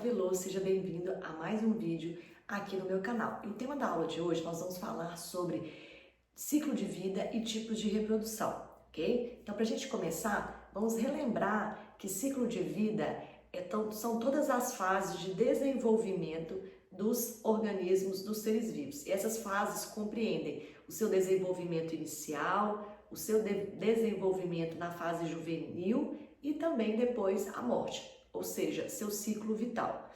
Veloso, seja bem-vindo a mais um vídeo aqui no meu canal. E o tema da aula de hoje nós vamos falar sobre ciclo de vida e tipos de reprodução, ok? Então, para a gente começar, vamos relembrar que ciclo de vida são todas as fases de desenvolvimento dos organismos, dos seres vivos. E essas fases compreendem o seu desenvolvimento inicial, o seu desenvolvimento na fase juvenil e também depois a morte, ou seja, seu ciclo vital.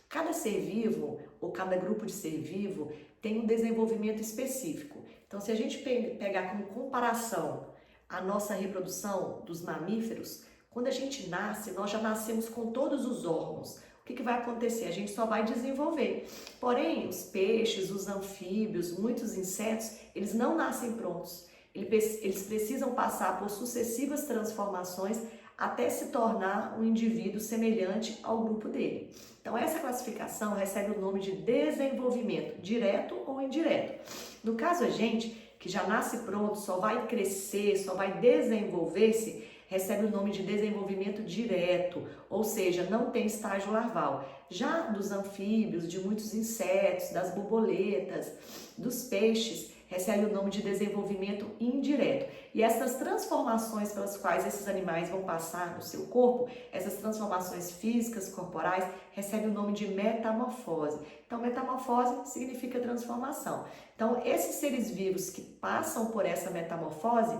Cada ser vivo ou cada grupo de ser vivo tem um desenvolvimento específico. Então, se a gente pegar como comparação a nossa reprodução dos mamíferos, quando a gente nasce, nós já nascemos com todos os órgãos. O que vai acontecer? A gente só vai desenvolver. Porém, os peixes, os anfíbios, muitos insetos, eles não nascem prontos. Eles precisam passar por sucessivas transformações até se tornar um indivíduo semelhante ao grupo dele. Então, essa classificação recebe o nome de desenvolvimento, direto ou indireto. No caso, a gente, que já nasce pronto, só vai crescer, só vai desenvolver-se, recebe o nome de desenvolvimento direto, ou seja, não tem estágio larval. Já dos anfíbios, de muitos insetos, das borboletas, dos peixes, recebe o nome de desenvolvimento indireto. E essas transformações pelas quais esses animais vão passar no seu corpo, essas transformações físicas, corporais, recebem o nome de metamorfose. Então, metamorfose significa transformação. Então, esses seres vivos que passam por essa metamorfose,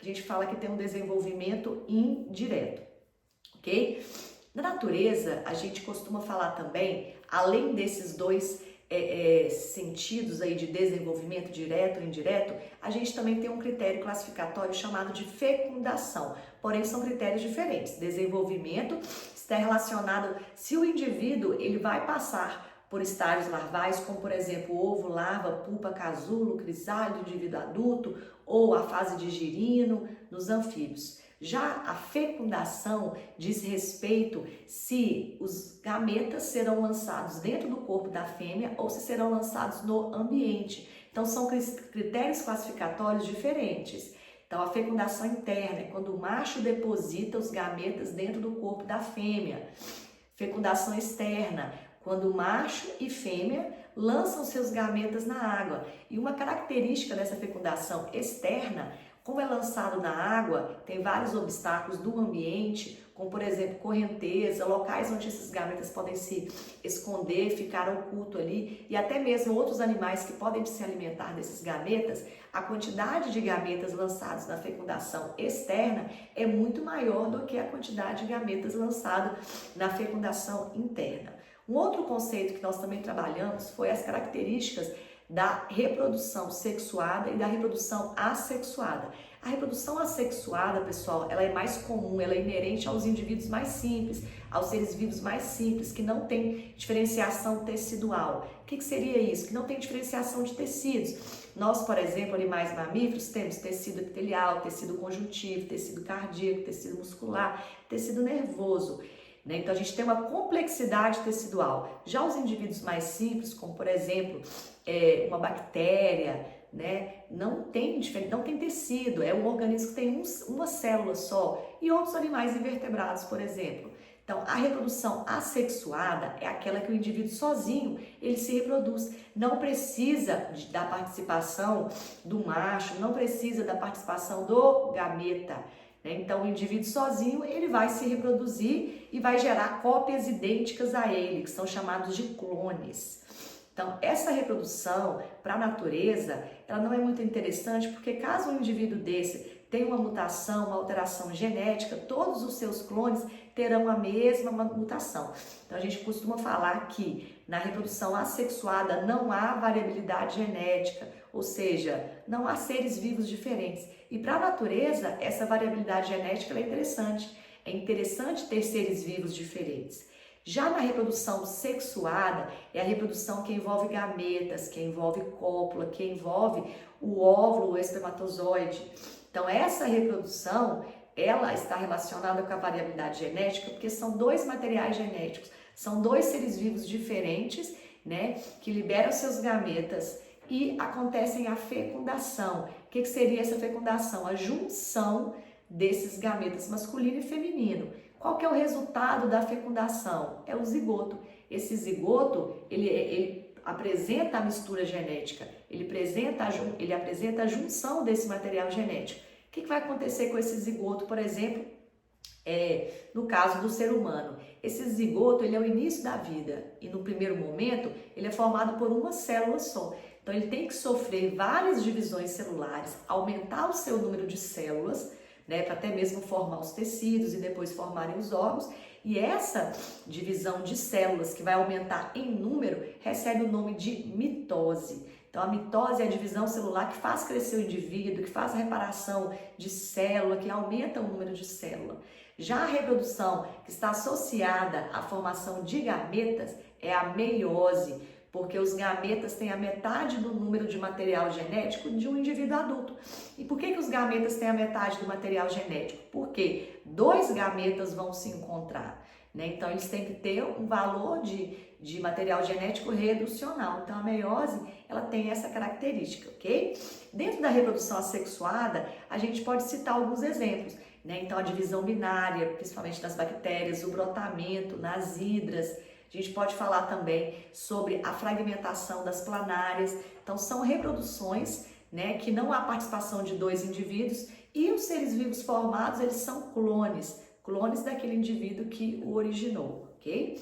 a gente fala que tem um desenvolvimento indireto, ok? Na natureza, a gente costuma falar também, além desses dois sentidos aí de desenvolvimento direto ou indireto, a gente também tem um critério classificatório chamado de fecundação, porém são critérios diferentes. Desenvolvimento está relacionado se o indivíduo ele vai passar por estágios larvais, como por exemplo ovo, larva, pupa, casulo, crisálide, indivíduo adulto ou a fase de girino nos anfíbios. Já a fecundação diz respeito se os gametas serão lançados dentro do corpo da fêmea ou se serão lançados no ambiente. Então, são critérios classificatórios diferentes. Então, a fecundação interna é quando o macho deposita os gametas dentro do corpo da fêmea. Fecundação externa, quando macho e fêmea lançam seus gametas na água. E uma característica dessa fecundação externa, como é lançado na água, tem vários obstáculos do ambiente, como por exemplo correnteza, locais onde esses gametas podem se esconder, ficar oculto ali, e até mesmo outros animais que podem se alimentar desses gametas. A quantidade de gametas lançados na fecundação externa é muito maior do que a quantidade de gametas lançados na fecundação interna. Um outro conceito que nós também trabalhamos foi as características da reprodução sexuada e da reprodução assexuada. A reprodução assexuada, pessoal, ela é mais comum, ela é inerente aos indivíduos mais simples, aos seres vivos mais simples, que não tem diferenciação tecidual. O que seria isso? Que não tem diferenciação de tecidos. Nós, por exemplo, animais mamíferos, temos tecido epitelial, tecido conjuntivo, tecido cardíaco, tecido muscular, tecido nervoso. Então, a gente tem uma complexidade tecidual. Já os indivíduos mais simples, como por exemplo, uma bactéria, não tem tecido, é um organismo que tem uma célula só, e outros animais invertebrados, por exemplo. Então, a reprodução assexuada é aquela que o indivíduo sozinho, ele se reproduz. Não precisa da participação do macho, não precisa da participação do gameta. Então, o indivíduo sozinho, ele vai se reproduzir e vai gerar cópias idênticas a ele, que são chamados de clones. Então, essa reprodução para a natureza, ela não é muito interessante, porque caso um indivíduo desse tenha uma mutação, uma alteração genética, todos os seus clones terão a mesma mutação. Então, a gente costuma falar que na reprodução assexuada não há variabilidade genética, ou seja, não há seres vivos diferentes. E para a natureza, essa variabilidade genética é interessante. É interessante ter seres vivos diferentes. Já na reprodução sexuada, é a reprodução que envolve gametas, que envolve cópula, que envolve o óvulo, o espermatozoide. Então, essa reprodução, ela está relacionada com a variabilidade genética, porque são dois materiais genéticos, são dois seres vivos diferentes, que liberam seus gametas e acontecem a fecundação. O que seria essa fecundação? A junção desses gametas masculino e feminino. Qual que é o resultado da fecundação? É o zigoto. esse zigoto, ele apresenta a mistura genética, ele apresenta a junção desse material genético. O que vai acontecer com esse zigoto, por exemplo, no caso do ser humano? Esse zigoto, ele é o início da vida e no primeiro momento ele é formado por uma célula só. Então ele tem que sofrer várias divisões celulares, aumentar o seu número de células, né, para até mesmo formar os tecidos e depois formarem os órgãos. E essa divisão de células que vai aumentar em número recebe o nome de mitose. Então a mitose é a divisão celular que faz crescer o indivíduo, que faz a reparação de célula, que aumenta o número de célula. Já a reprodução que está associada à formação de gametas é a meiose, porque os gametas têm a metade do número de material genético de um indivíduo adulto. E por que os gametas têm a metade do material genético? Porque dois gametas vão se encontrar, né? Então eles têm que ter um valor de material genético reducional. Então a meiose, ela tem essa característica, ok? Dentro da reprodução assexuada, a gente pode citar alguns exemplos, né? Então a divisão binária, principalmente nas bactérias, o brotamento nas hidras. A gente pode falar também sobre a fragmentação das planárias. Então, são reproduções, né, que não há participação de dois indivíduos e os seres vivos formados, eles são clones daquele indivíduo que o originou, ok?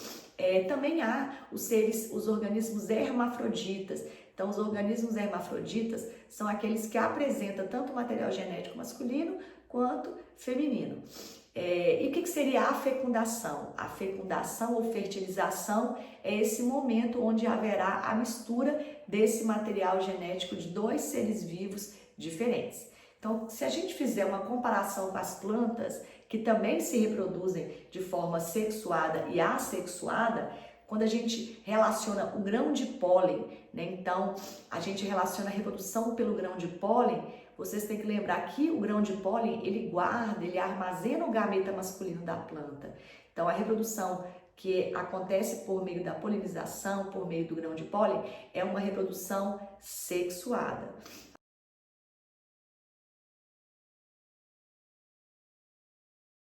Também há os organismos hermafroditas. Então, os organismos hermafroditas são aqueles que apresentam tanto material genético masculino quanto feminino. E o que seria a fecundação? A fecundação ou fertilização é esse momento onde haverá a mistura desse material genético de dois seres vivos diferentes. Então, se a gente fizer uma comparação com as plantas, que também se reproduzem de forma sexuada e assexuada, quando a gente relaciona o grão de pólen, né? Então, a gente relaciona a reprodução pelo grão de pólen. Vocês têm que lembrar que o grão de pólen, ele armazena o gameta masculino da planta. Então, a reprodução que acontece por meio da polinização, por meio do grão de pólen, é uma reprodução sexuada.